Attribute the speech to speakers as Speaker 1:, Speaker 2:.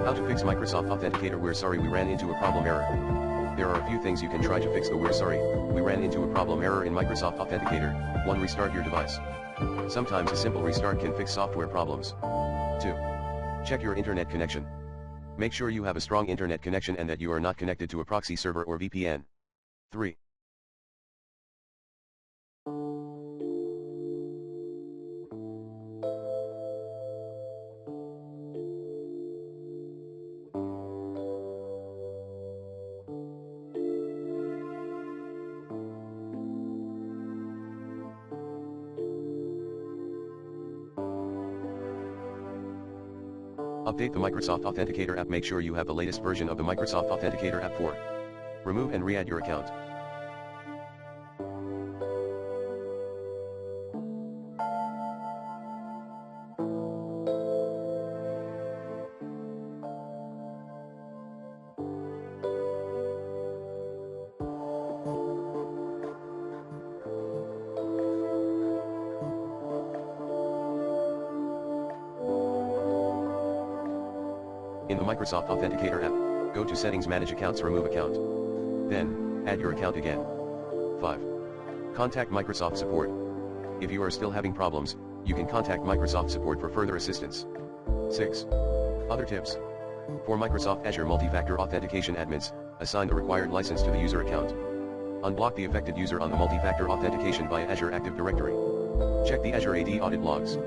Speaker 1: How to fix Microsoft Authenticator We're sorry we ran into a problem error. There are a few things you can try to fix the We're sorry we ran into a problem error in Microsoft Authenticator. 1. Restart your device. Sometimes a simple restart can fix software problems. 2. Check your internet connection. Make sure you have a strong internet connection and that you are not connected to a proxy server or VPN. 3. Update the Microsoft Authenticator app. Make sure you have the latest version of the Microsoft Authenticator app. 4. Remove and re-add your account. In the Microsoft Authenticator app, go to Settings, Manage Accounts, Remove Account. Then, add your account again. 5. Contact Microsoft Support. If you are still having problems, you can contact Microsoft Support for further assistance. 6. Other tips. For Microsoft Azure Multi-Factor Authentication admins, assign the required license to the user account. Unblock the affected user on the multi-factor authentication via Azure Active Directory. Check the Azure AD audit logs.